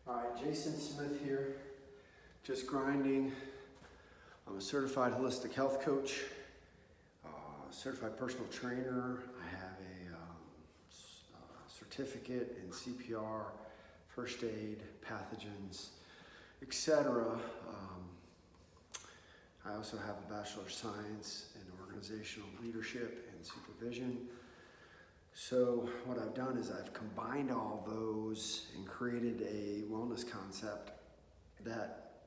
All right, Jason Smith here, just grinding. I'm a certified holistic health coach, certified personal trainer. I have a certificate in CPR, first aid, pathogens, etc. I also have a Bachelor of Science in Organizational Leadership and Supervision. So what I've done is I've combined all those and created a wellness concept that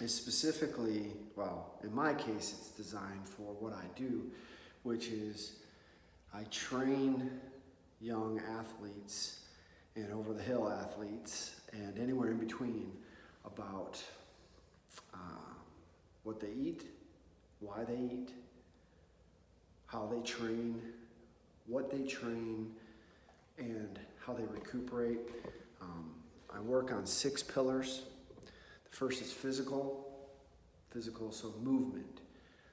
is specifically, well, in my case, it's designed for what I do, which is I train young athletes and over-the-hill athletes and anywhere in between about what they eat, why they eat, how they train, what they train, and how they recuperate. I work on 6 pillars. The first is physical, so movement.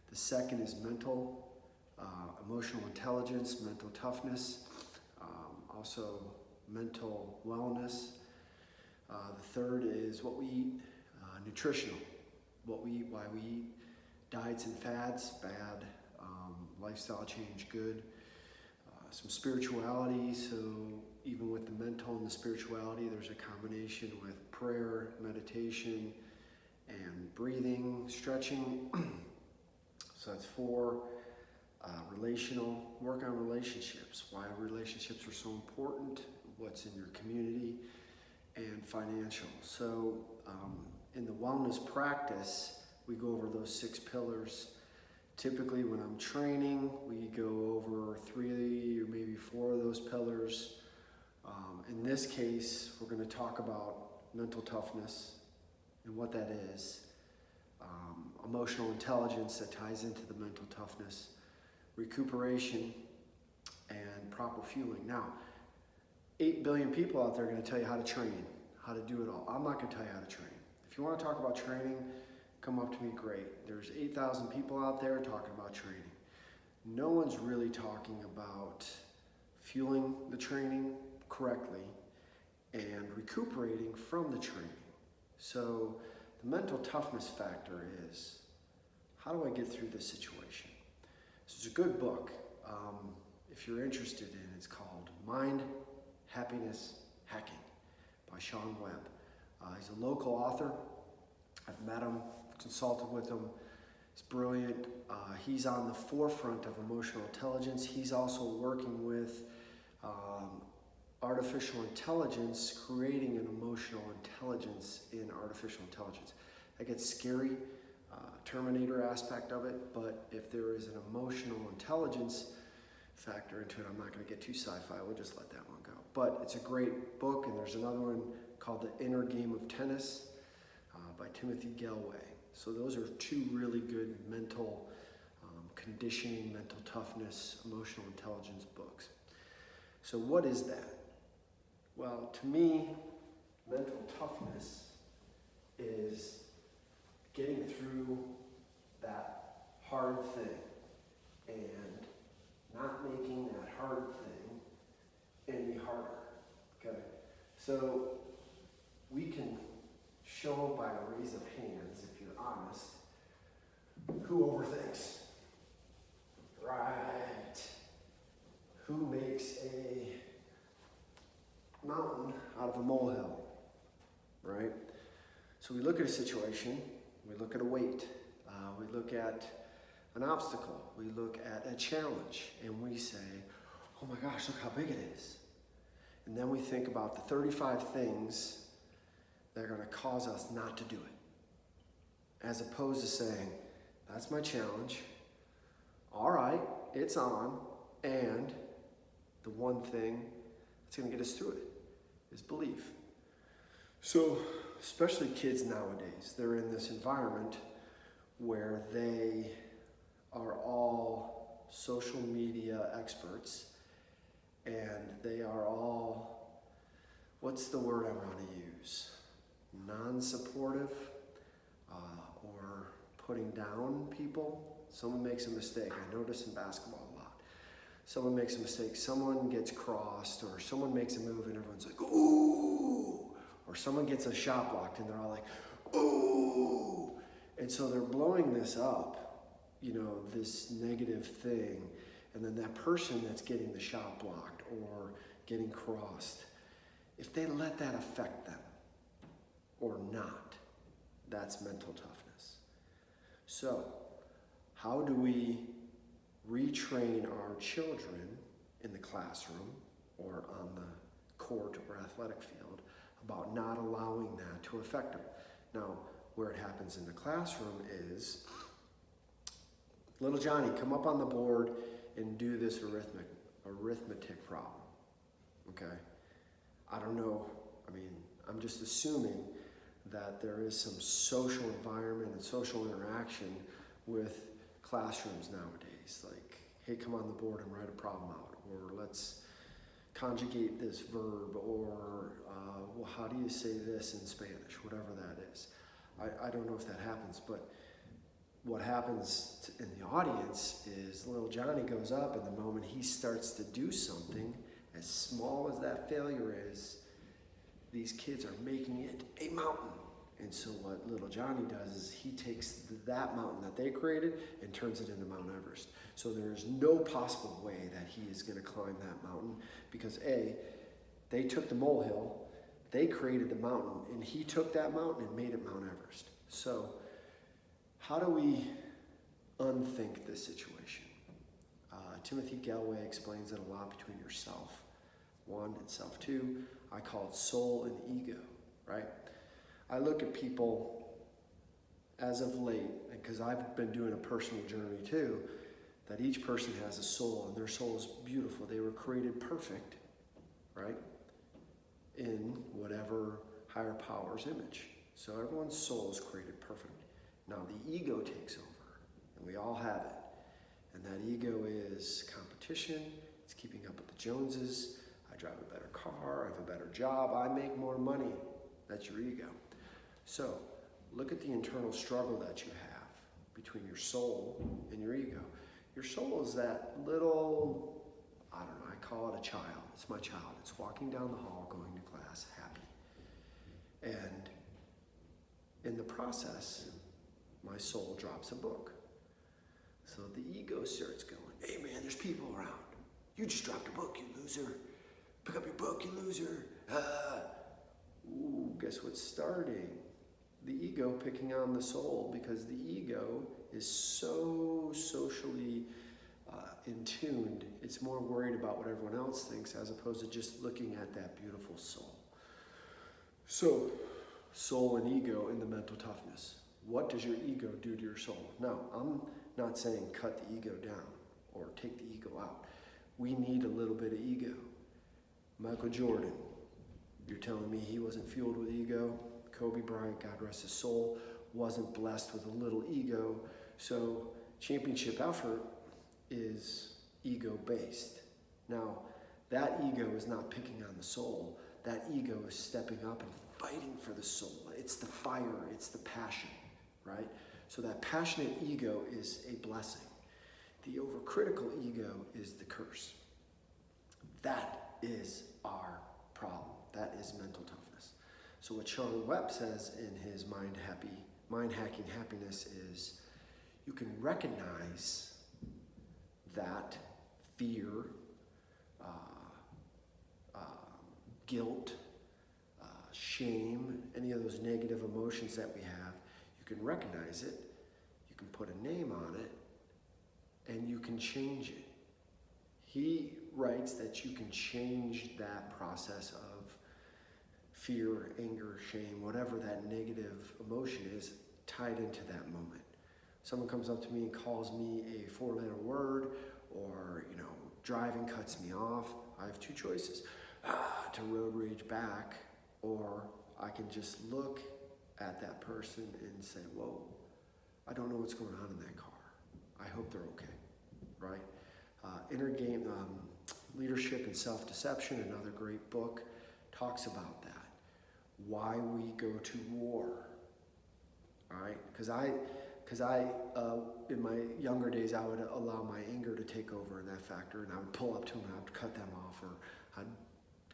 The second is mental, emotional intelligence, mental toughness, also mental wellness. The third is what we eat, nutritional, what we eat, why we eat, diets and fads, bad, lifestyle change, good. Some spirituality, so even with the mental and the spirituality, there's a combination with prayer, meditation, and breathing, stretching. So that's 4. Relational, work on relationships, why relationships are so important, what's in your community, and financial. So in the wellness practice, we go over those 6 pillars. Typically when I'm training, we go over 3 or maybe 4 of those pillars. In this case, we're going to talk about mental toughness and what that is, emotional intelligence that ties into the mental toughness, recuperation, and proper fueling. Now, 8 billion people out there are going to tell you how to train, how to do it all. I'm not going to tell you how to train. If you want to talk about training, come up to me, great. There's 8,000 people out there talking about training. No one's really talking about fueling the training correctly and recuperating from the training. So the mental toughness factor is, how do I get through this situation? This is a good book. If you're interested in, it's called Mind, Happiness, Hacking by Sean Webb. He's a local author. I've met him, consulted with him. He's brilliant. He's on the forefront of emotional intelligence. He's also working with artificial intelligence, creating an emotional intelligence in artificial intelligence. That gets scary, Terminator aspect of it, but if there is an emotional intelligence factor into it, I'm not going to get too sci-fi, we'll just let that one go. But it's a great book, and there's another one called The Inner Game of Tennis by Timothy Galway. So those are 2 really good mental conditioning, mental toughness, emotional intelligence books. So what is that? Well, to me, mental toughness is getting through that hard thing and not making that hard thing any harder. Okay? So we can show by a raise of hands, if you're honest, who overthinks. Right. Who makes a mountain out of a molehill, right? So we look at a situation, we look at a weight, we look at an obstacle, we look at a challenge, and we say, oh my gosh, look how big it is. And then we think about the 35 things that are going to cause us not to do it. As opposed to saying, that's my challenge, all right, it's on, and the one thing that's going to get us through it is belief. So, especially kids nowadays, they're in this environment where they are all social media experts, and they are all, what's the word I want to use? Non-supportive, or putting down people. Someone makes a mistake. I notice in basketball a lot. Someone makes a mistake, someone gets crossed, or someone makes a move and everyone's like, ooh, Or someone gets a shot blocked and they're all like, ooh! And so they're blowing this up, this negative thing. And then that person that's getting the shot blocked or getting crossed, if they let that affect them or not, that's mental toughness. So, how do we retrain our children in the classroom or on the court or athletic field about not allowing that to affect them? Now, where it happens in the classroom is, little Johnny, come up on the board and do this arithmetic problem, okay? I don't know, I'm just assuming that there is some social environment and social interaction with classrooms nowadays. Like, hey, come on the board and write a problem out, or let's conjugate this verb, or well, how do you say this in Spanish, whatever that is. I don't know if that happens, but what happens in the audience is little Johnny goes up, and the moment he starts to do something, as small as that failure is, these kids are making it a mountain. And so what little Johnny does is he takes that mountain that they created and turns it into Mount Everest. So there is no possible way that he is going to climb that mountain, because A, they took the molehill, they created the mountain, and he took that mountain and made it Mount Everest. So how do we unthink this situation? Timothy Galway explains it a lot between yourself, one, and self, two. I call it soul and ego, right? I look at people as of late, because I've been doing a personal journey too, that each person has a soul, and their soul is beautiful. They were created perfect, right? In whatever higher power's image. So everyone's soul is created perfect. Now the ego takes over, and we all have it. And that ego is competition, it's keeping up with the Joneses. I drive a better car, I have a better job, I make more money. That's your ego. So look at the internal struggle that you have between your soul and your ego. Your soul is that little, I don't know, I call it a child. It's my child. It's walking down the hall, going to class, happy. And in the process, my soul drops a book. So the ego starts going, hey man, there's people around. You just dropped a book, you loser. Pick up your book, you loser. Ooh, guess what's starting? The ego picking on the soul, because the ego is so socially in tuned. It's more worried about what everyone else thinks as opposed to just looking at that beautiful soul. So, soul and ego in the mental toughness. What does your ego do to your soul? Now, I'm not saying cut the ego down or take the ego out. We need a little bit of ego. Michael Jordan, you're telling me he wasn't fueled with ego? Kobe Bryant, God rest his soul, wasn't blessed with a little ego. So championship effort is ego-based. Now, that ego is not picking on the soul. That ego is stepping up and fighting for the soul. It's the fire, it's the passion, right? So that passionate ego is a blessing. The overcritical ego is the curse. That is our problem. That is mental toughness. So what Sean Webb says in his Mind Hacking Happiness is, you can recognize that fear, guilt, shame, any of those negative emotions that we have, you can recognize it, you can put a name on it, and you can change it. He writes that you can change that process of fear, anger, shame, whatever that negative emotion is, tied into that moment. Someone comes up to me and calls me a 4-letter word, or driving cuts me off. I have two choices: to road rage back, or I can just look at that person and say, whoa, I don't know what's going on in that car. I hope they're okay, right? Inner Game, Leadership and Self-Deception, another great book, talks about that. Why we go to war, all right? Because I, in my younger days, I would allow my anger to take over in that factor, and I would pull up to them and I would cut them off, or I'd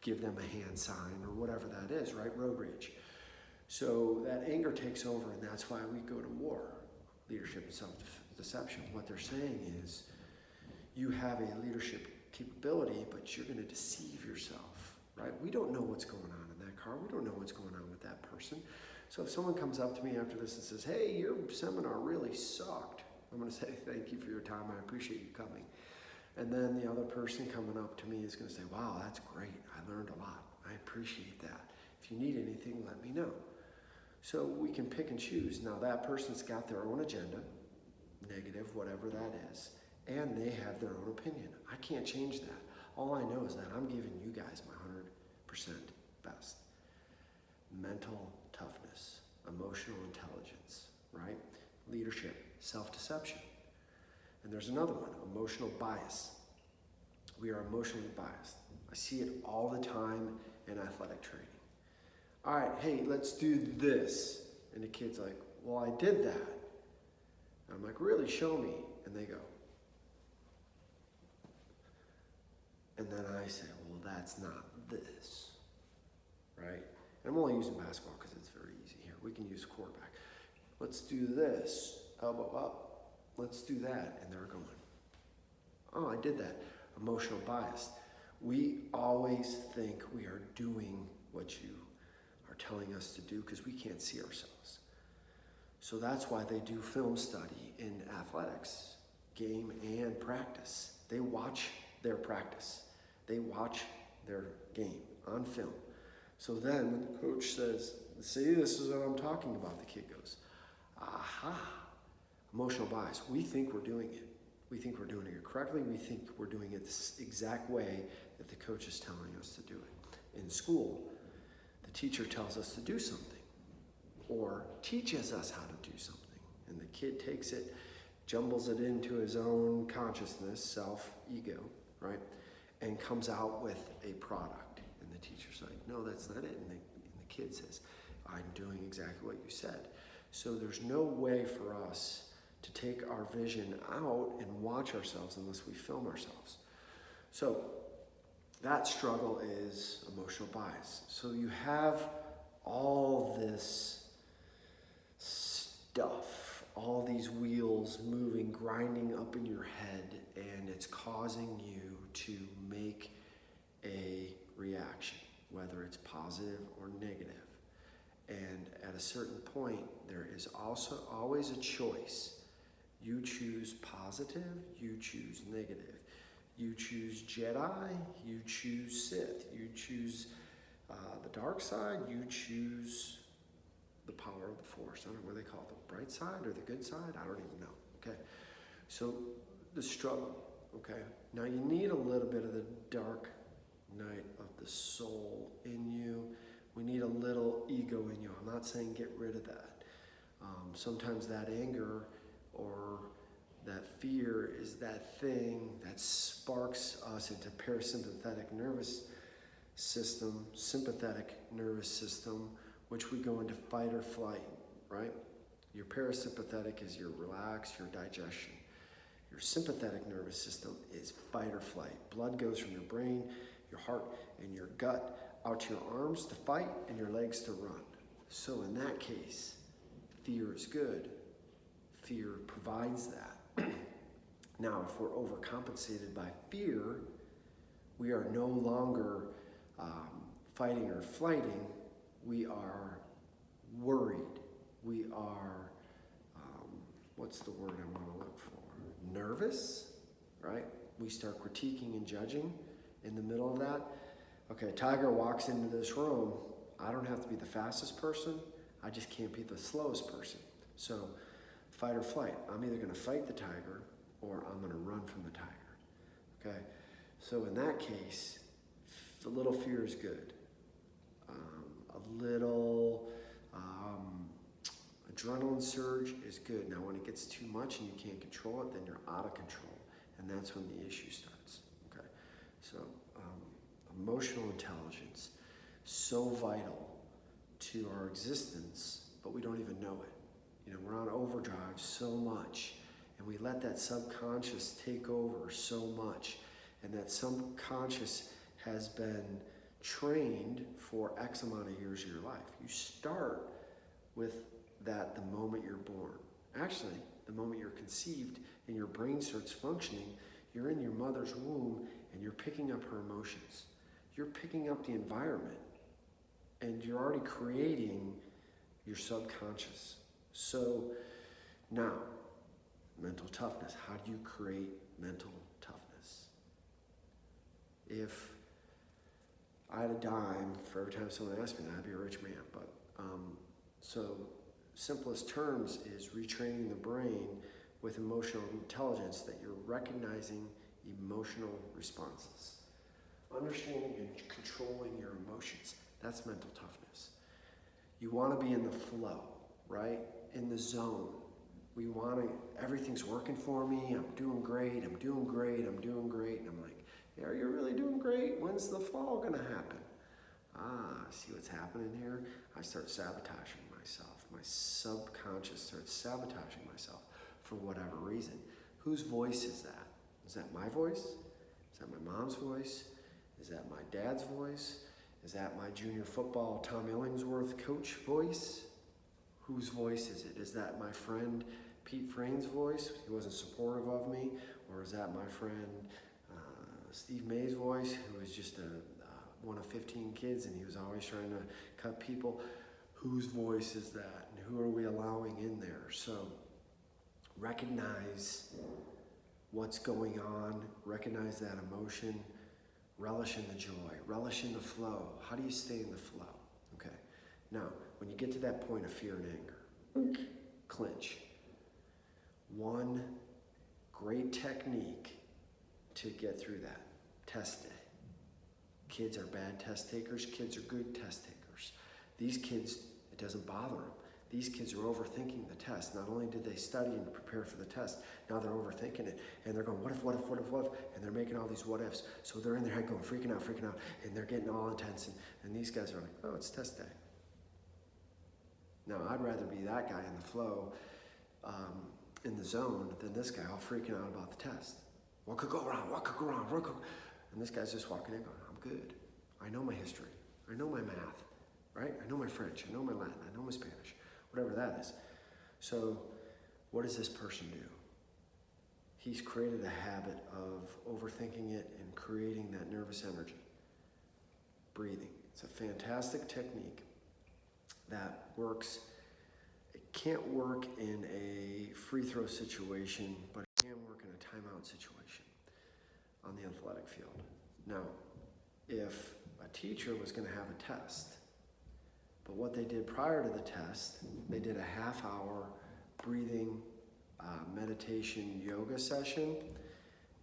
give them a hand sign or whatever that is, right? Road rage. So that anger takes over, and that's why we go to war. Leadership and self-deception. What they're saying is, you have a leadership capability, but you're going to deceive yourself, right? We don't know what's going on in that car. We don't know what's going on with that person. So if someone comes up to me after this and says, hey, your seminar really sucked, I'm going to say, thank you for your time. I appreciate you coming. And then the other person coming up to me is going to say, wow, that's great. I learned a lot. I appreciate that. If you need anything, let me know. So we can pick and choose. Now that person's got their own agenda, negative, whatever that is, and they have their own opinion. I can't change that. All I know is that I'm giving you guys my 100% best. Mental toughness, emotional intelligence, right? Leadership, self-deception. And there's another one, emotional bias. We are emotionally biased. I see it all the time in athletic training. All right, hey, let's do this. And the kid's like, well, I did that. And I'm like, really, show me. And they go. And then I say, well, that's not this, right? And I'm only using basketball because it's very easy here. We can use quarterback. Let's do this, elbow up. Let's do that. And they're going, oh, I did that. Emotional bias. We always think we are doing what you are telling us to do because we can't see ourselves. So that's why they do film study in athletics, game and practice. They watch their practice. They watch their game on film. So then when the coach says, see, this is what I'm talking about, the kid goes, aha, emotional bias. We think we're doing it. We think we're doing it correctly. We think we're doing it the exact way that the coach is telling us to do it. In school, the teacher tells us to do something or teaches us how to do something. And the kid takes it, jumbles it into his own consciousness, self, ego, right? And comes out with a product. And the teacher's like, no, that's not it. And the kid says, I'm doing exactly what you said. So there's no way for us to take our vision out and watch ourselves unless we film ourselves. So that struggle is emotional bias. So you have all this stuff, all these wheels moving, grinding up in your head, and it's causing you to make a reaction, whether it's positive or negative. And at a certain point, there is also always a choice. You choose positive, you choose negative. You choose Jedi, you choose Sith. You choose the dark side, you choose the power of the Force. I don't know what they call it, the bright side or the good side? I don't even know, okay? So the struggle, okay? Now you need a little bit of the dark night of the soul in you. We need a little ego in you. I'm not saying get rid of that. Sometimes that anger or that fear is that thing that sparks us into parasympathetic nervous system, sympathetic nervous system, which we go into fight or flight, right? Your parasympathetic is your relax, your digestion. Your sympathetic nervous system is fight or flight. Blood goes from your brain, your heart, and your gut out to your arms to fight and your legs to run. So in that case, fear is good. Fear provides that. Now, if we're overcompensated by fear, we are no longer fighting or flighting. We are worried. We are, what's the word I want to look for? Nervous, right? We start critiquing and judging in the middle of that. Okay, Tiger walks into this room. I don't have to be the fastest person. I just can't be the slowest person. So fight or flight. I'm either going to fight the tiger or I'm going to run from the tiger. Okay? So in that case, a little fear is good. A little adrenaline surge is good. Now when it gets too much and you can't control it, then you're out of control. And that's when the issue starts. Okay? So emotional intelligence, so vital to our existence, but we don't even know it. You know, we're on overdrive so much, and we let that subconscious take over so much, and that subconscious has been trained for X amount of years of your life. You start with that the moment you're born. Actually, the moment you're conceived and your brain starts functioning, you're in your mother's womb and you're picking up her emotions. You're picking up the environment and you're already creating your subconscious. So now, mental toughness. How do you create mental toughness? If I had a dime for every time someone asked me that, I'd be a rich man. But so simplest terms is retraining the brain with emotional intelligence, that you're recognizing emotional responses. Understanding and controlling your emotions. That's mental toughness. You want to be in the flow, right? In the zone. We want to, everything's working for me. I'm doing great. I'm doing great. I'm doing great. And I'm like, yeah, are you really doing great? When's the fall going to happen? See what's happening here? I start sabotaging myself. My subconscious starts sabotaging myself for whatever reason. Whose voice is that? Is that my voice? Is that my mom's voice? Is that my dad's voice? Is that my junior football Tom Illingsworth coach voice? Whose voice is it? Is that my friend Pete Frain's voice? He wasn't supportive of me. Or is that my friend Steve May's voice, who was just one of 15 kids and he was always trying to cut people? Whose voice is that? And who are we allowing in there? So recognize what's going on, recognize that emotion, relish in the joy, relish in the flow. How do you stay in the flow? Okay. Now, when you get to that point of fear and anger, clinch. One great technique to get through that, test day. Kids are bad test takers, kids are good test takers. These kids, it doesn't bother them. These kids are overthinking the test. Not only did they study and prepare for the test, now they're overthinking it. And they're going, what if, what if, what if, what if? And they're making all these what ifs. So they're in their head going, freaking out. And they're getting all intense. And these guys are like, oh, it's test day. Now, I'd rather be that guy in the flow, in the zone, than this guy all freaking out about the test. What could go wrong? What could go wrong? What could... And this guy's just walking in going, I'm good. I know my history. I know my math, right? I know my French. I know my Latin. I know my Spanish. Whatever that is. So what does this person do? He's created a habit of overthinking it and creating that nervous energy. Breathing. It's a fantastic technique that works. It can't work in a free throw situation, but it can work in a timeout situation on the athletic field. Now, if a teacher was going to have a test, but what they did prior to the test, they did a half-hour breathing, meditation, yoga session,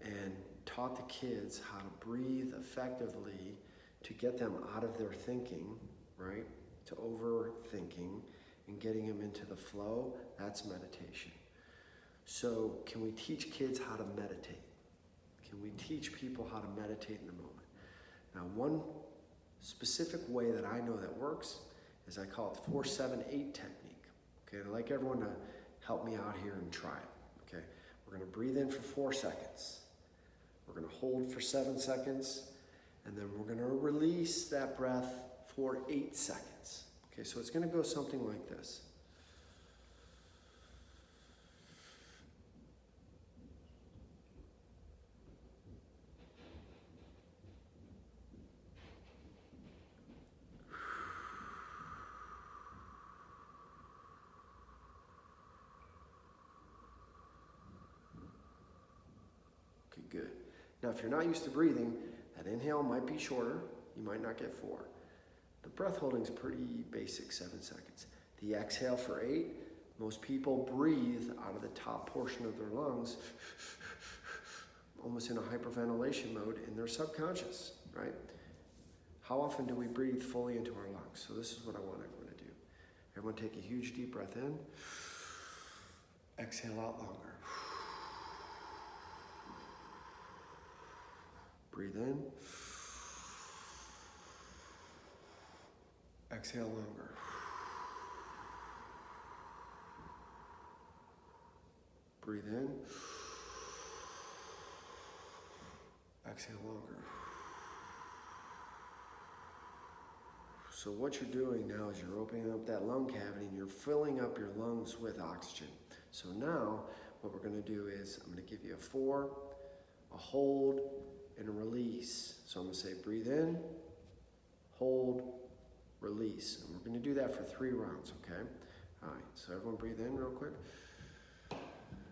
and taught the kids how to breathe effectively to get them out of their thinking, right, to overthinking, and getting them into the flow. That's meditation. So can we teach kids how to meditate? Can we teach people how to meditate in the moment? Now, one specific way that I know that works is I call it 4-7-8 technique. Okay, I'd like everyone to help me out here and try it. Okay, we're going to breathe in for 4 seconds. We're going to hold for 7 seconds, and then we're going to release that breath for 8 seconds. Okay, so it's going to go something like this. Good. Now, if you're not used to breathing, that inhale might be shorter. You might not get 4. The breath holding is pretty basic, 7 seconds. The exhale for 8, most people breathe out of the top portion of their lungs, almost in a hyperventilation mode in their subconscious, right? How often do we breathe fully into our lungs? So this is what I want everyone to do. Everyone take a huge deep breath in. Exhale out longer. Breathe in. Exhale longer. Breathe in. Exhale longer. So what you're doing now is you're opening up that lung cavity and you're filling up your lungs with oxygen. So now what we're going to do is I'm going to give you a 4, a hold, and a release. So I'm going to say breathe in, hold, release. And we're going to do that for 3 rounds, okay? All right, so everyone breathe in real quick.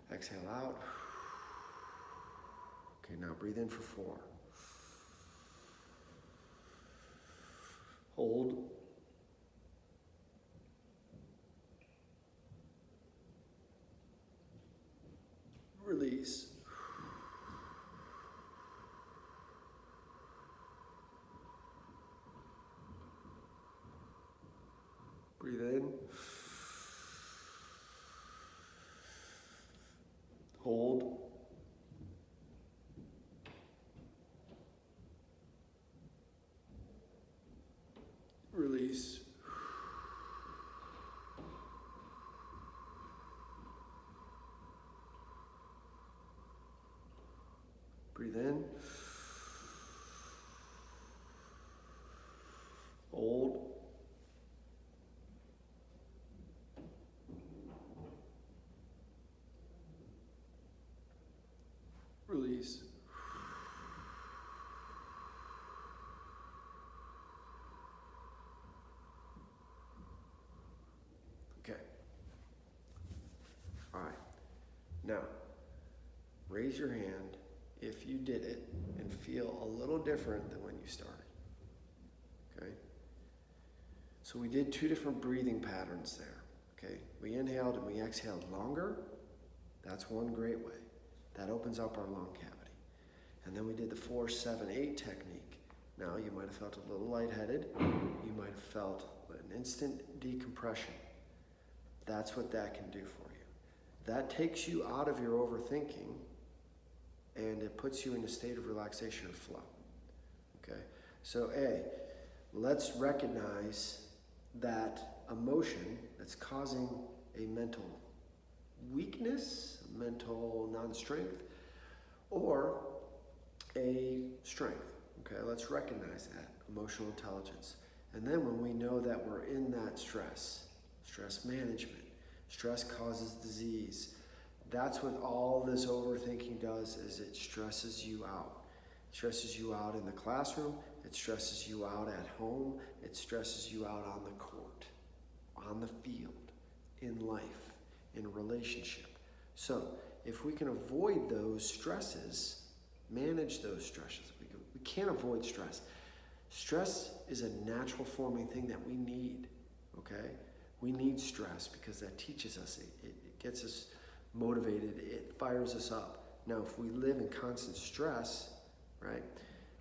Exhale out. Okay, now breathe in for 4. Hold. Release. Breathe in. Hold. Release. Breathe in. Hold. Release. Okay. All right. Now, raise your hand if you did it and feel a little different than when you started. Okay? So we did 2 different breathing patterns there. Okay? We inhaled and we exhaled longer. That's one great way. That opens up our lung cavity. And then we did the 4, 7, 8 technique. Now you might have felt a little lightheaded. You might have felt an instant decompression. That's what that can do for you. That takes you out of your overthinking and it puts you in a state of relaxation or flow. Okay? So let's recognize that emotion that's causing a mental weakness, mental non-strength, or a strength. Okay, let's recognize that, emotional intelligence. And then when we know that we're in that stress management, stress causes disease. That's what all this overthinking does, is it stresses you out. It stresses you out in the classroom, it stresses you out at home, it stresses you out on the court, on the field, in life, in a relationship. So if we can avoid those stresses, manage those stresses. We can't avoid stress. Stress is a natural forming thing that we need, okay? We need stress because that teaches us, it gets us motivated, it fires us up. Now, if we live in constant stress, right,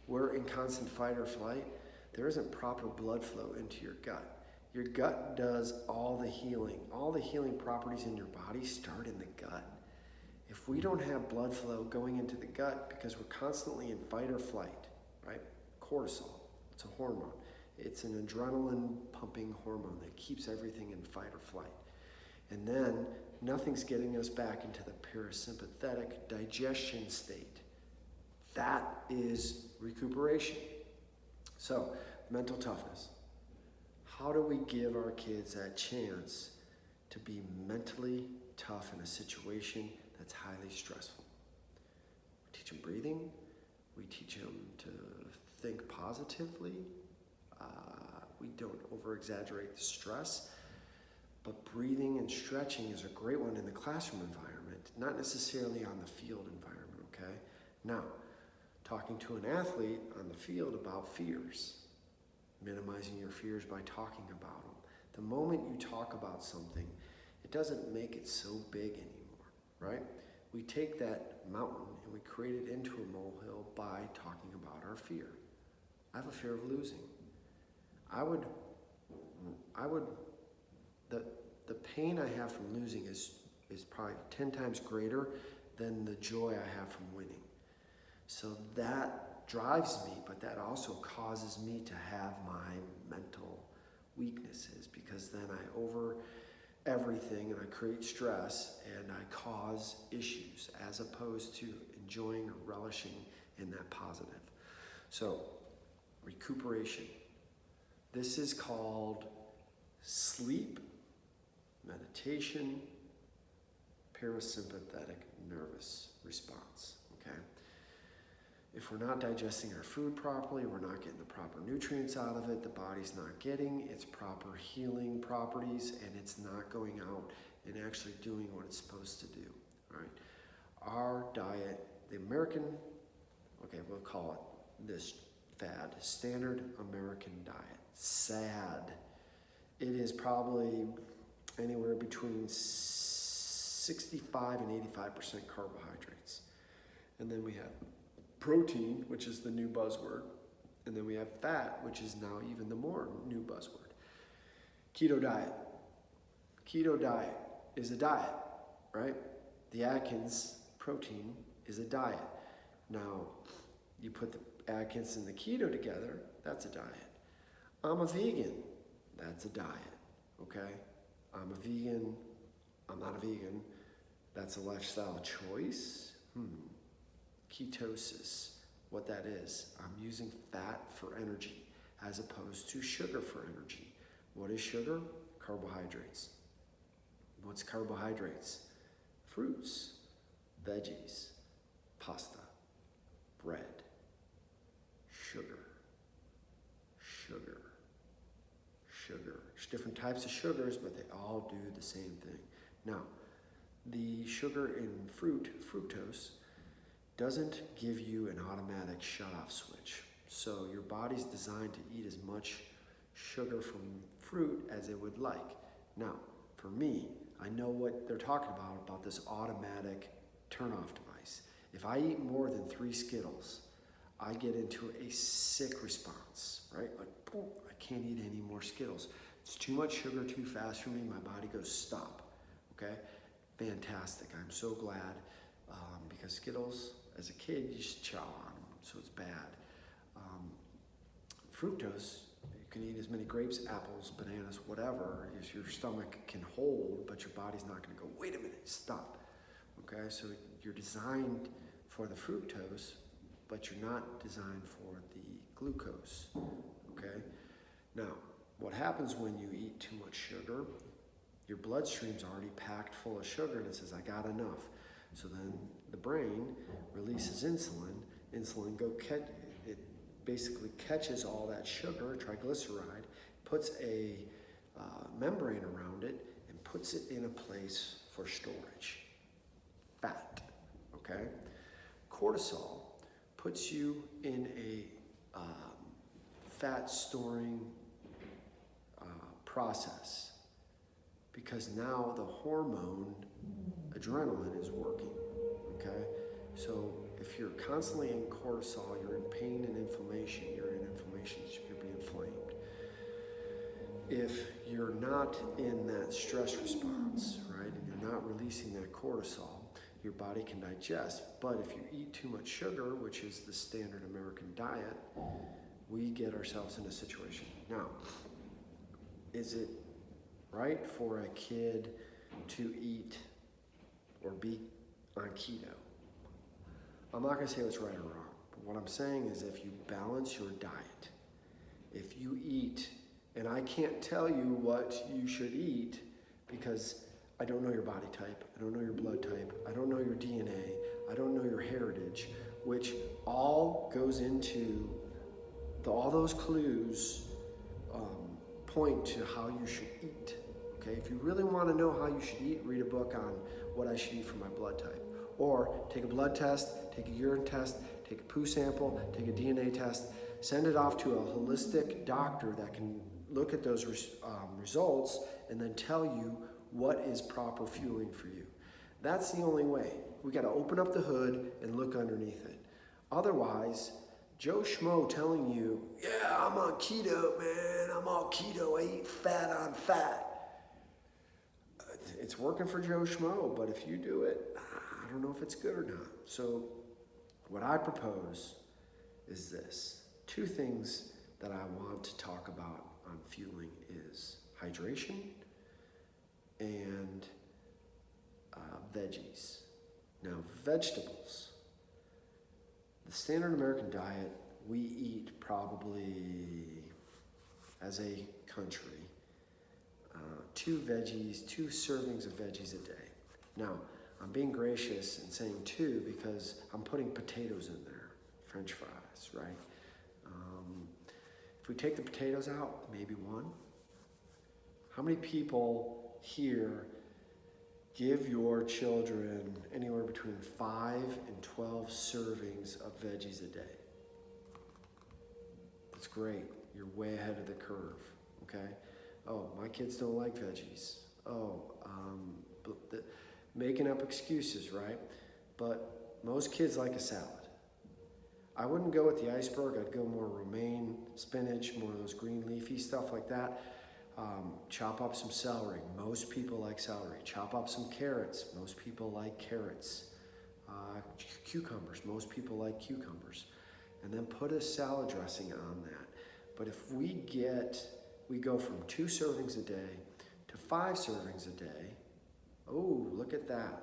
we're in constant fight or flight, there isn't proper blood flow into your gut. Your gut does all the healing. All the healing properties in your body start in the gut. If we don't have blood flow going into the gut because we're constantly in fight or flight, right? Cortisol, it's a hormone. It's an adrenaline pumping hormone that keeps everything in fight or flight. And then nothing's getting us back into the parasympathetic digestion state. That is recuperation. So, mental toughness. How do we give our kids that chance to be mentally tough in a situation that's highly stressful? We teach them breathing. We teach them to think positively. We don't over-exaggerate the stress. But breathing and stretching is a great one in the classroom environment, not necessarily on the field environment, okay? Now, talking to an athlete on the field about fears, minimizing your fears by talking about them. The moment you talk about something, it doesn't make it so big anymore, right? We take that mountain and we create it into a molehill by talking about our fear. I have a fear of losing. The pain I have from losing is probably 10 times greater than the joy I have from winning. So that drives me, but that also causes me to have my mental weaknesses, because then I over everything and I create stress and I cause issues as opposed to enjoying or relishing in that positive. So recuperation. This is called sleep, meditation, parasympathetic nervous response, okay? If we're not digesting our food properly, we're not getting the proper nutrients out of it, the body's not getting its proper healing properties, and it's not going out and actually doing what it's supposed to do, all right? Our diet, the American, okay, we'll call it this fad, standard American diet. Sad. It is probably anywhere between 65 and 85% carbohydrates. And then we have protein, which is the new buzzword. And then we have fat, which is now even the more new buzzword. Keto diet. Keto diet is a diet, right? The Atkins protein is a diet. Now, you put the Atkins and the keto together, that's a diet. I'm a vegan, that's a diet, okay? I'm a vegan, I'm not a vegan, that's a lifestyle choice. Ketosis, what that is, I'm using fat for energy as opposed to sugar for energy. What is sugar? Carbohydrates. What's carbohydrates? Fruits, veggies, pasta, bread, sugar. There's different types of sugars, but they all do the same thing. Now, the sugar in fruit, fructose, doesn't give you an automatic shut-off switch. So your body's designed to eat as much sugar from fruit as it would like. Now, for me, I know what they're talking about this automatic turn-off device. If I eat more than 3 Skittles, I get into a sick response, right? Like, boom, I can't eat any more Skittles. It's too much sugar, too fast for me. My body goes, stop, okay? Fantastic. I'm so glad because Skittles, as a kid, you just chow on them, so it's bad. Fructose, you can eat as many grapes, apples, bananas, whatever, as your stomach can hold, but your body's not gonna go, wait a minute, stop, okay? So you're designed for the fructose, but you're not designed for the glucose, okay? Now, what happens when you eat too much sugar? Your bloodstream's already packed full of sugar and it says, I got enough. So then the brain releases insulin. Insulin it basically catches all that sugar, triglyceride, puts a membrane around it and puts it in a place for storage. Fat, okay? Cortisol puts you in a fat storing process because now the hormone adrenaline is working, okay? So if you're constantly in cortisol, you're in pain and inflammation, you're being inflamed. If you're not in that stress response, right, and you're not releasing that cortisol, your body can digest. But if you eat too much sugar, which is the standard American diet, we get ourselves in a situation. Now, is it right for a kid to eat or be on keto? I'm not gonna say what's right or wrong, but what I'm saying is if you balance your diet, if you eat, and I can't tell you what you should eat because I don't know your body type, I don't know your blood type, I don't know your DNA, I don't know your heritage, which all goes into, all those clues point to how you should eat, okay? If you really wanna know how you should eat, read a book on what I should eat for my blood type. Or take a blood test, take a urine test, take a poo sample, take a DNA test, send it off to a holistic doctor that can look at those results and then tell you what is proper fueling for you. That's the only way. We gotta open up the hood and look underneath it. Otherwise, Joe Schmo telling you, yeah, I'm on keto, man, I'm all keto, I eat fat on fat. It's working for Joe Schmo, but if you do it, I don't know if it's good or not. So what I propose is this. 2 things that I want to talk about on fueling is hydration and veggies. Now, vegetables. The standard American diet, we eat probably as a country, 2 servings of veggies a day. Now, I'm being gracious and saying 2 because I'm putting potatoes in there, French fries, right? If we take the potatoes out, maybe 1. How many people here give your children anywhere between 5 and 12 servings of veggies a day? That's great. You're way ahead of the curve, okay? Oh, my kids don't like veggies. Making up excuses, right? But most kids like a salad. I wouldn't go with the iceberg. I'd go more romaine, spinach, more of those green leafy stuff like that. Chop up some celery. Most people like celery. Chop up some carrots. Most people like carrots. Cucumbers. Most people like cucumbers. And then put a salad dressing on that. But if we go from 2 servings a day to 5 servings a day. Oh, look at that.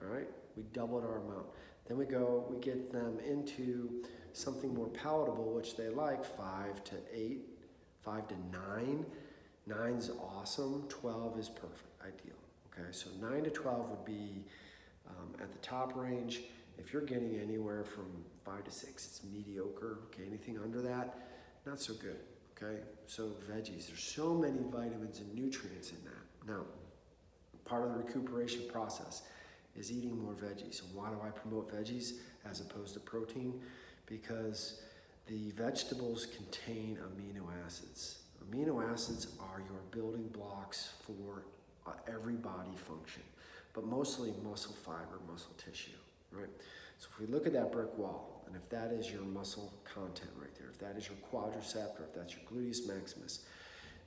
All right, we doubled our amount. Then we get them into something more palatable, which they like, 5 to 8, 5 to 9. 9's awesome, 12 is perfect, ideal. Okay, so 9 to 12 would be at the top range. If you're getting anywhere from 5 to 6, it's mediocre. Okay, anything under that, not so good. Okay, so veggies, there's so many vitamins and nutrients in that. Now, part of the recuperation process is eating more veggies. And why do I promote veggies as opposed to protein? Because the vegetables contain amino acids. Amino acids are your building blocks for every body function, but mostly muscle fiber, muscle tissue, right? So if we look at that brick wall, and if that is your muscle content right there, if that is your quadricep, or if that's your gluteus maximus,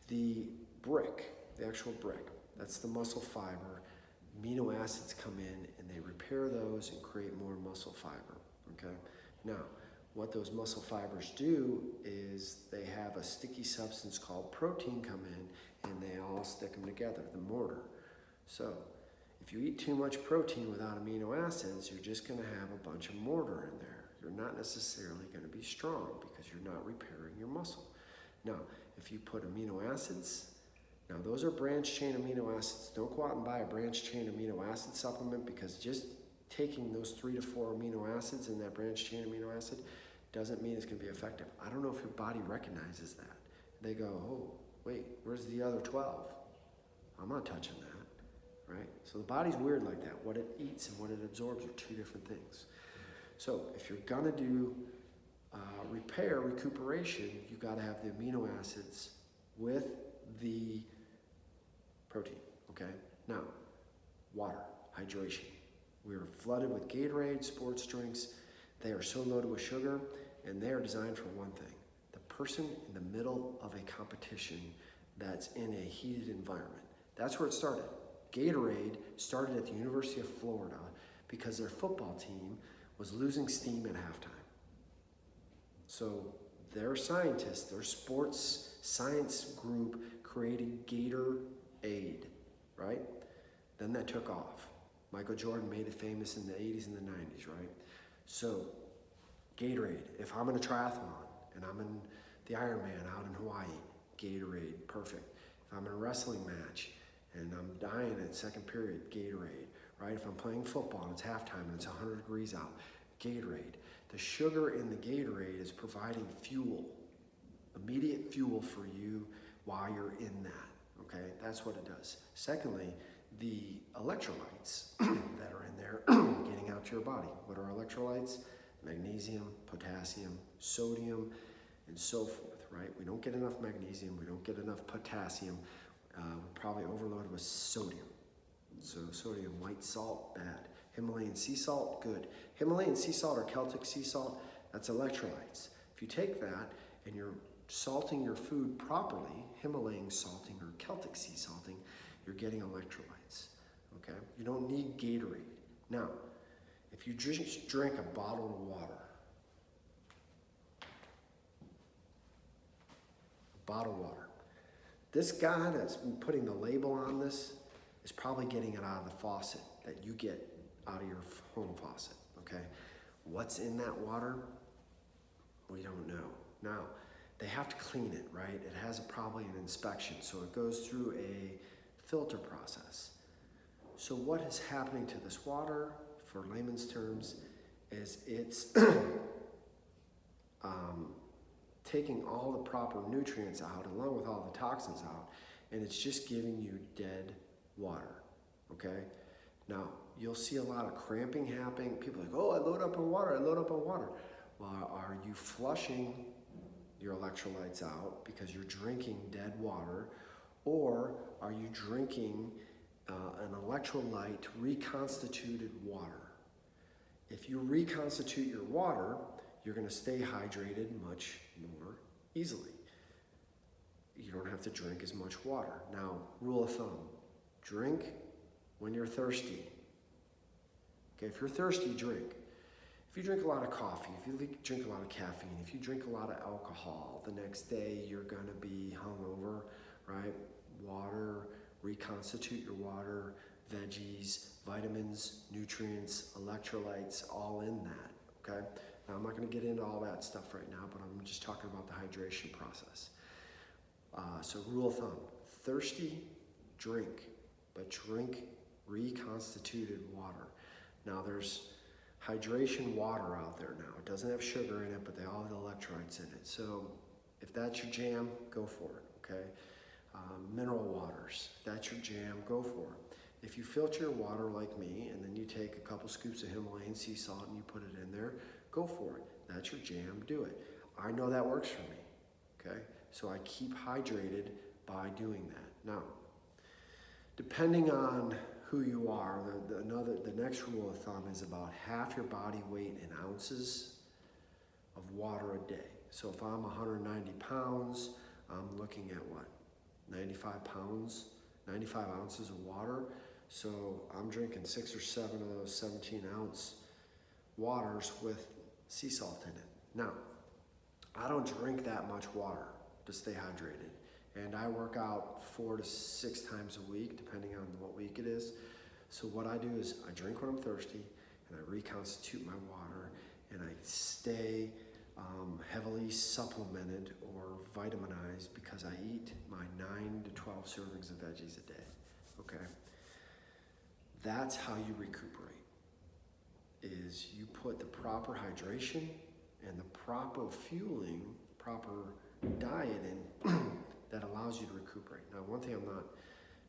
the brick, the actual brick, that's the muscle fiber. Amino acids come in and they repair those and create more muscle fiber, okay? Now, what those muscle fibers do is they have a sticky substance called protein come in and they all stick them together, the mortar. So, if you eat too much protein without amino acids, you're just gonna have a bunch of mortar in there. You're not necessarily gonna be strong because you're not repairing your muscle. Now, if you put amino acids, now those are branched chain amino acids. Don't go out and buy a branched chain amino acid supplement because just taking those 3 to 4 amino acids in that branched chain amino acid doesn't mean it's gonna be effective. I don't know if your body recognizes that. They go, oh, wait, where's the other 12? I'm not touching that, right? So the body's weird like that. What it eats and what it absorbs are 2 different things. So if you're gonna do recuperation, you gotta have the amino acids with the protein, okay? Now, water, hydration. We are flooded with Gatorade, sports drinks. They are so loaded with sugar, and they are designed for one thing. The person in the middle of a competition that's in a heated environment. That's where it started. Gatorade started at the University of Florida because their football team was losing steam at halftime. So their scientists, their sports science group created Gatorade, right? Then that took off. Michael Jordan made it famous in the 80s and the 90s, right? So, Gatorade, if I'm in a triathlon and I'm in the Ironman out in Hawaii, Gatorade, perfect. If I'm in a wrestling match and I'm dying at second period, Gatorade, right? If I'm playing football and it's halftime and it's 100 degrees out, Gatorade. The sugar in the Gatorade is providing fuel, immediate fuel for you while you're in that, okay? That's what it does. Secondly, the electrolytes that are in there getting out to your body. What are electrolytes? Magnesium, potassium, sodium, and so forth, right? We don't get enough magnesium, we don't get enough potassium. We're probably overloaded with sodium. So sodium, white salt, bad. Himalayan sea salt, good. Himalayan sea salt or Celtic sea salt, that's electrolytes. If you take that and you're salting your food properly, Himalayan salting or Celtic sea salting, you're getting electrolytes, okay? You don't need Gatorade. Now, if you just drink a bottle of water, this guy that's putting the label on this is probably getting it out of the faucet that you get out of your home faucet, okay? What's in that water? We don't know. Now, they have to clean it, right? It has probably an inspection, so it goes through a filter process. So what is happening to this water, for layman's terms, is it's taking all the proper nutrients out along with all the toxins out, and it's just giving you dead water, okay? Now, you'll see a lot of cramping happening. People are like, oh, I load up on water, I load up on water. Well, are you flushing your electrolytes out because you're drinking dead water, or are you drinking an electrolyte reconstituted water? If you reconstitute your water, you're going to stay hydrated much more easily. You don't have to drink as much water. Now, rule of thumb, drink when you're thirsty. Okay, if you're thirsty, drink. If you drink a lot of coffee, if you drink a lot of caffeine, if you drink a lot of alcohol, the next day you're going to be hungover, right? Water, reconstitute your water, veggies, vitamins, nutrients, electrolytes, all in that, okay? Now, I'm not going to get into all that stuff right now, but I'm just talking about the hydration process. So rule of thumb, thirsty, drink, but drink reconstituted water. Now, there's hydration water out there now. It doesn't have sugar in it, but they all have electrolytes in it. So if that's your jam, go for it, okay? Mineral waters, if that's your jam, go for it. If you filter your water like me, and then you take a couple scoops of Himalayan sea salt and you put it in there, go for it. That's your jam, do it. I know that works for me, okay? So I keep hydrated by doing that. Now, depending on who you are, the next rule of thumb is about half your body weight in ounces of water a day. So if I'm 190 pounds, I'm looking at what? 95 ounces of water. So I'm drinking 6 or 7 of those 17-ounce waters with sea salt in it. Now, I don't drink that much water to stay hydrated. And I work out 4 to 6 times a week, depending on what week it is. So what I do is I drink when I'm thirsty, and I reconstitute my water, and I stay heavily supplemented or vitaminized because I eat my 9 to 12 servings of veggies a day, okay? That's how you recuperate, is you put the proper hydration and the proper fueling, proper diet in that allows you to recuperate. Now, one thing I'm not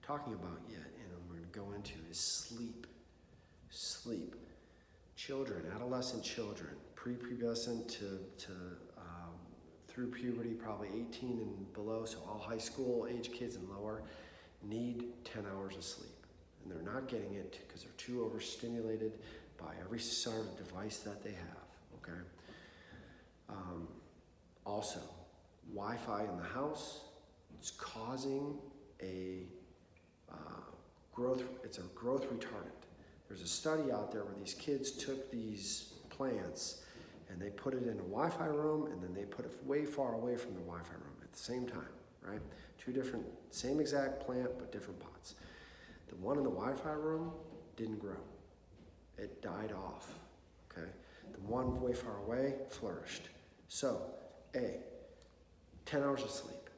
talking about yet, and I'm going to go into, is sleep. Sleep. Children, adolescent children, prepubescent to through puberty, probably 18 and below, so all high school age kids and lower, need 10 hours of sleep. And they're not getting it because they're too overstimulated by every sort of device that they have, okay? Also, Wi-Fi in the house, it's causing a it's a growth retardant. There's a study out there where these kids took these plants and they put it in a Wi-Fi room, and then they put it way far away from the Wi-Fi room at the same time, right? 2 different, same exact plant, but different pots. The one in the Wi-Fi room didn't grow. It died off, okay? The one way far away flourished. So, 10 hours of sleep.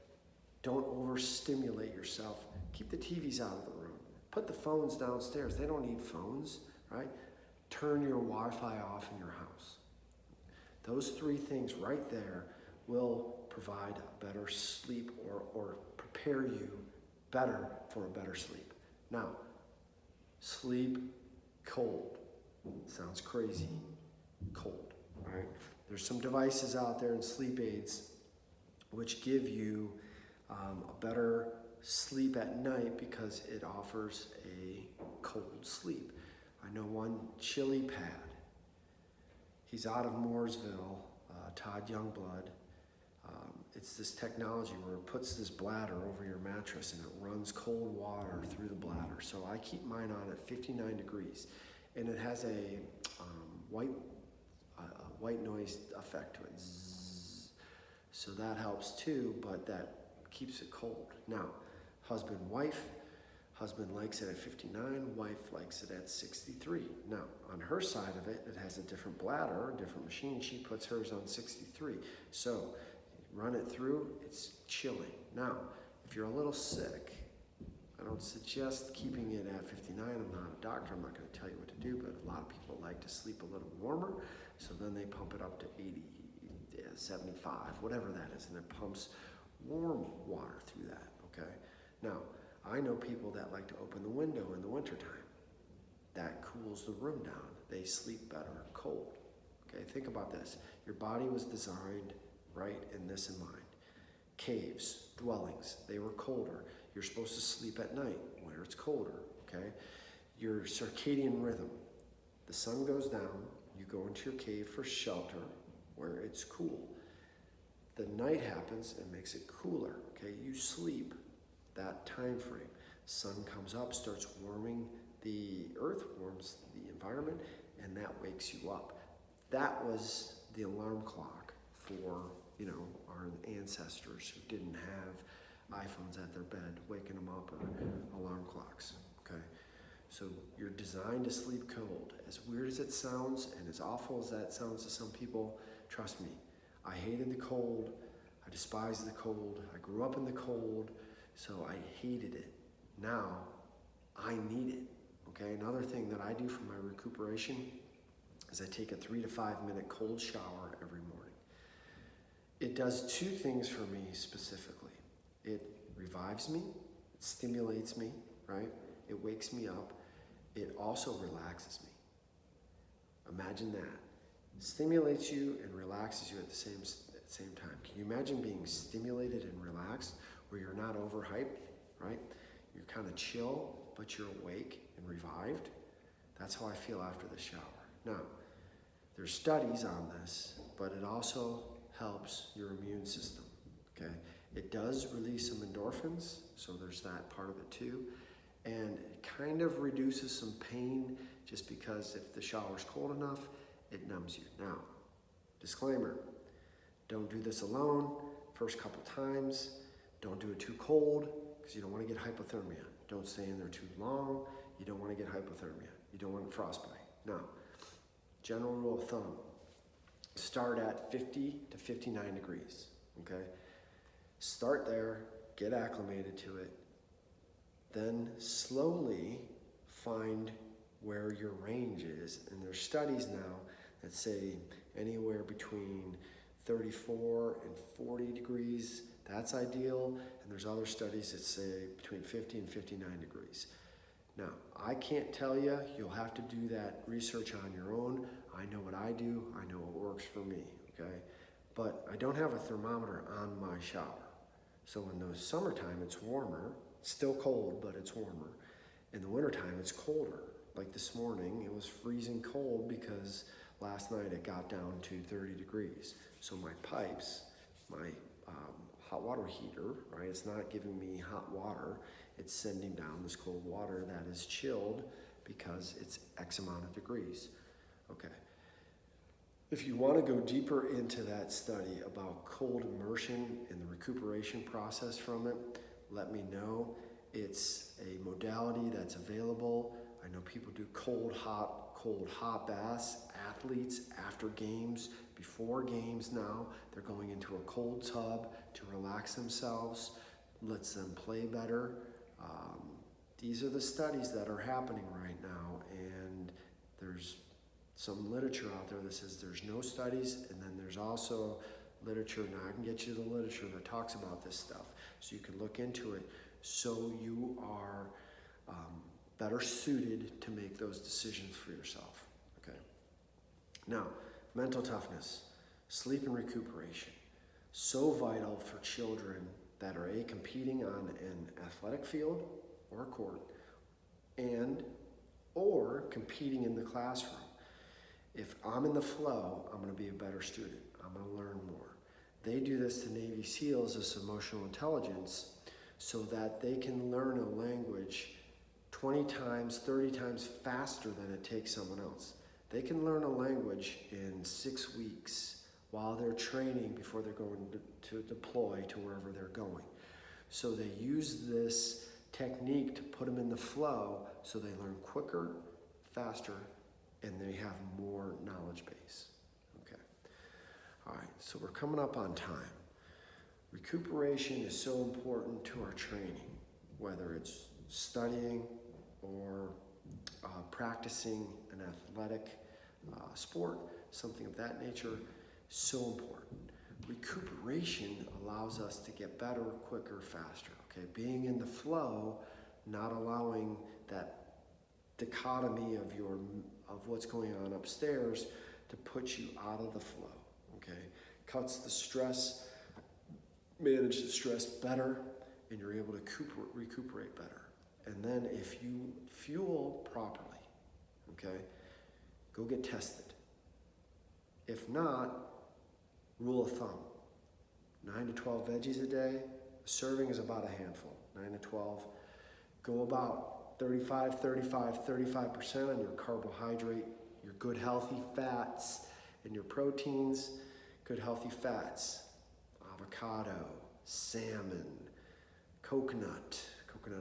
Don't overstimulate yourself. Keep the TVs out of the room. Put the phones downstairs. They don't need phones, right? Turn your Wi-Fi off in your house. Those 3 things right there will provide a better sleep or prepare you better for a better sleep. Now, sleep cold. Sounds crazy. Cold, right? There's some devices out there and sleep aids which give you a better sleep at night because it offers a cold sleep. I know one, Chili Pad. He's out of Mooresville, Todd Youngblood. It's this technology where it puts this bladder over your mattress and it runs cold water through the bladder. So I keep mine on at 59 degrees, and it has a white noise effect to it. Zzz. So that helps too, but that keeps it cold. Now, husband, wife. Husband likes it at 59, wife likes it at 63. Now, on her side of it, it has a different bladder, a different machine. She puts hers on 63. So, run it through, it's chilling. Now, if you're a little sick, I don't suggest keeping it at 59. I'm not a doctor, I'm not going to tell you what to do, but a lot of people like to sleep a little warmer, so then they pump it up to 80, 75, whatever that is, and it pumps warm water through that, okay? Now, I know people that like to open the window in the wintertime. That cools the room down. They sleep better cold, okay? Think about this. Your body was designed right in this in mind. Caves, dwellings, they were colder. You're supposed to sleep at night where it's colder, okay? Your circadian rhythm. The sun goes down, you go into your cave for shelter where it's cool. The night happens and makes it cooler, okay? You sleep that time frame. Sun comes up, starts warming the earth, warms the environment, and that wakes you up. That was the alarm clock for, our ancestors who didn't have iPhones at their bed, waking them up, or alarm clocks, okay? So you're designed to sleep cold. As weird as it sounds, and as awful as that sounds to some people, trust me, I hated the cold, I despised the cold, I grew up in the cold, so I hated it. Now, I need it, okay? Another thing that I do for my recuperation is I take a 3 to 5 minute cold shower every morning. It does two things for me specifically. It revives me, it stimulates me, right? It wakes me up. It also relaxes me. Imagine that. Stimulates you and relaxes you at the same time. Can you imagine being stimulated and relaxed where you're not overhyped, right? You're kind of chill, but you're awake and revived. That's how I feel after the shower. Now, there's studies on this, but it also helps your immune system, okay? It does release some endorphins, so there's that part of it too. And it kind of reduces some pain just because if the shower's cold enough, it numbs you. Now, disclaimer, don't do this alone. First couple times, don't do it too cold because you don't want to get hypothermia. Don't stay in there too long. You don't want to get hypothermia. You don't want frostbite. Now, general rule of thumb, start at 50 to 59 degrees, okay? Start there, get acclimated to it, then slowly find where your range is. And there's studies now that say anywhere between 34 and 40 degrees, that's ideal. And there's other studies that say between 50 and 59 degrees. Now, I can't tell you, you'll have to do that research on your own. I know what I do, I know what works for me, okay? But I don't have a thermometer on my shower. So in the summertime, it's warmer. It's still cold, but it's warmer. In the wintertime, it's colder. Like this morning, it was freezing cold because last night it got down to 30 degrees. So my pipes, my hot water heater, right, it's not giving me hot water. It's sending down this cold water that is chilled because it's X amount of degrees. Okay. If you want to go deeper into that study about cold immersion and the recuperation process from it, let me know. It's a modality that's available. I know people do cold, hot baths. Athletes after games, before games now, they're going into a cold tub to relax themselves, lets them play better. These are the studies that are happening right now, and there's some literature out there that says there's no studies, and then there's also literature, now I can get you the literature that talks about this stuff, so you can look into it so you are better suited to make those decisions for yourself, okay? Now, mental toughness, sleep and recuperation, so vital for children that are competing on an athletic field or a court, or competing in the classroom. If I'm in the flow, I'm going to be a better student. I'm going to learn more. They do this to Navy SEALs, this emotional intelligence, so that they can learn a language 20 times, 30 times faster than it takes someone else. They can learn a language in 6 weeks while they're training before they're going to deploy to wherever they're going. So they use this technique to put them in the flow so they learn quicker, faster, and they have more knowledge base. Okay. All right, so we're coming up on time. Recuperation is so important to our training, whether it's studying or practicing an athletic sport, something of that nature, so important. Recuperation allows us to get better, quicker, faster. Okay, being in the flow, not allowing that dichotomy of what's going on upstairs to put you out of the flow. Okay, cuts the stress, manage the stress better, and you're able to recuperate better. And then if you fuel properly, okay, go get tested. If not, rule of thumb, 9 to 12 veggies a day. A serving is about a handful, 9 to 12. Go about 35% on your carbohydrate, your good healthy fats, and your proteins. Good healthy fats, avocado, salmon, coconut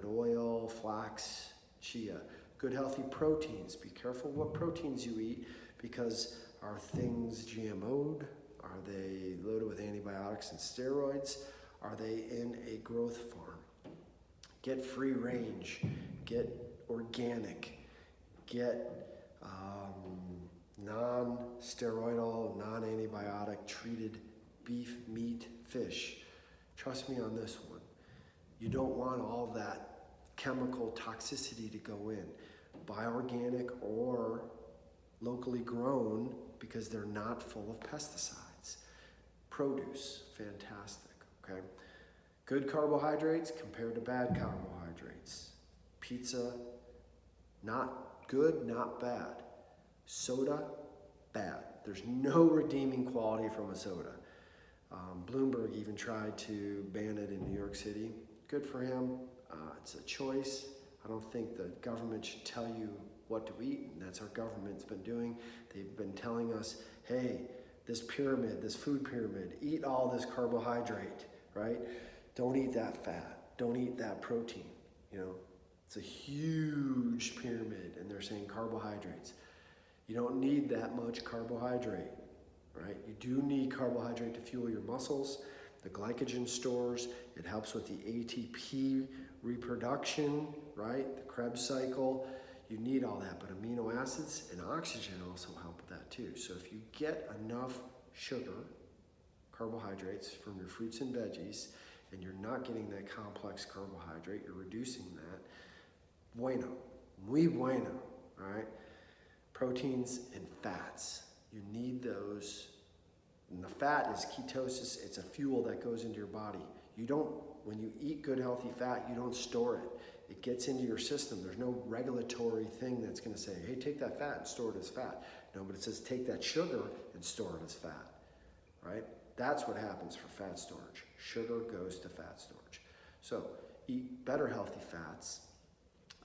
oil, flax, chia. Good healthy proteins. Be careful what proteins you eat, because are things GMO'd? Are they loaded with antibiotics and steroids? Are they in a growth farm? Get free range, get organic, get non-steroidal, non-antibiotic treated beef, meat, fish. Trust me on this one. You don't want all that chemical toxicity to go in. Buy organic or locally grown, because they're not full of pesticides. Produce, fantastic, okay? Good carbohydrates compared to bad carbohydrates. Pizza, not good, not bad. Soda, bad. There's no redeeming quality from a soda. Bloomberg even tried to ban it in New York City. Good for him. It's a choice. I don't think the government should tell you what to eat, and that's our government's been doing. They've been telling us, hey, this pyramid, this food pyramid, eat all this carbohydrate, right? Don't eat that fat. Don't eat that protein. You know, it's a huge pyramid, and they're saying carbohydrates. You don't need that much carbohydrate, right? You do need carbohydrate to fuel your muscles. The glycogen stores, it helps with the ATP reproduction, right? The Krebs cycle. You need all that, but amino acids and oxygen also help with that too. So if you get enough sugar, carbohydrates from your fruits and veggies, and you're not getting that complex carbohydrate, you're reducing that, bueno, muy bueno, all right? Proteins and fats, you need those. And the fat is ketosis. It's a fuel that goes into your body. When you eat good healthy fat, you don't store it. It gets into your system. There's no regulatory thing that's going to say, hey, take that fat and store it as fat. No, but it says take that sugar and store it as fat, right? That's what happens for fat storage. Sugar goes to fat storage. So eat better healthy fats.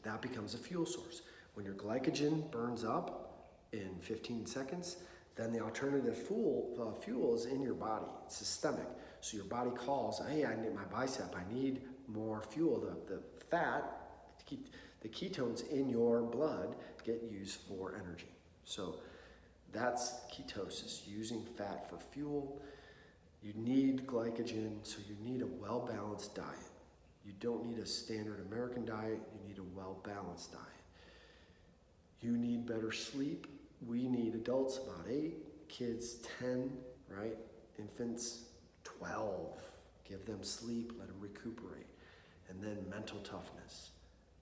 That becomes a fuel source. When your glycogen burns up in 15 seconds, then the alternative fuel is in your body. It's systemic. So your body calls, hey, I need my bicep. I need more fuel. The fat, the ketones in your blood get used for energy. So that's ketosis, using fat for fuel. You need glycogen, so you need a well-balanced diet. You don't need a standard American diet. You need a well-balanced diet. You need better sleep. We need adults about 8, kids 10, right? Infants 12. Give them sleep, let them recuperate. And then mental toughness.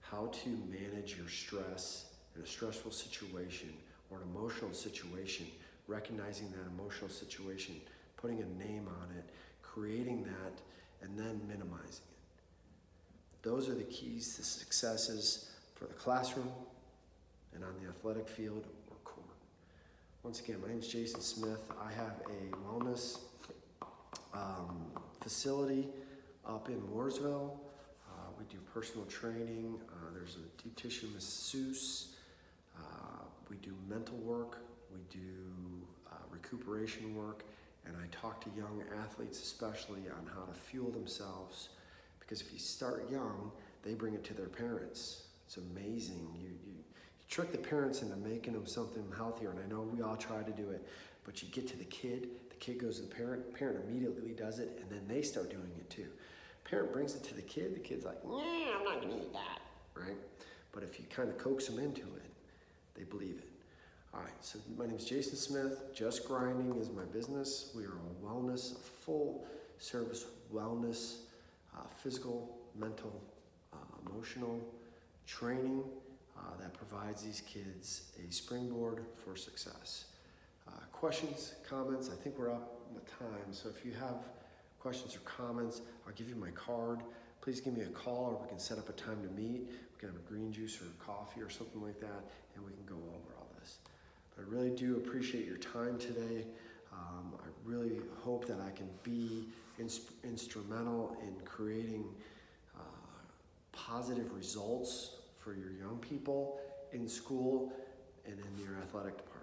How to manage your stress in a stressful situation or an emotional situation, recognizing that emotional situation, putting a name on it, creating that, and then minimizing it. Those are the keys to successes for the classroom and on the athletic field or court. Once again, my name is Jason Smith. I have a wellness facility up in Mooresville. We do personal training. There's a deep tissue masseuse. We do mental work. We do recuperation work. And I talk to young athletes especially on how to fuel themselves. Because if you start young, they bring it to their parents. It's amazing. You trick the parents into making them something healthier, and I know we all try to do it, but you get to the kid goes to the parent immediately does it, and then they start doing it too. Parent brings it to the kid's like, yeah, I'm not gonna eat that, right? But if you kind of coax them into it, they believe it. All right, so my name is Jason Smith. Just Grinding is my business. We are a wellness, a full service wellness, physical, mental, emotional training that provides these kids a springboard for success. Questions, comments, I think we're up with time. So if you have questions or comments, I'll give you my card. Please give me a call, or we can set up a time to meet. We can have a green juice or coffee or something like that, and we can go over all this. But I really do appreciate your time today. I really hope that I can be instrumental in creating positive results for your young people in school and in your athletic department.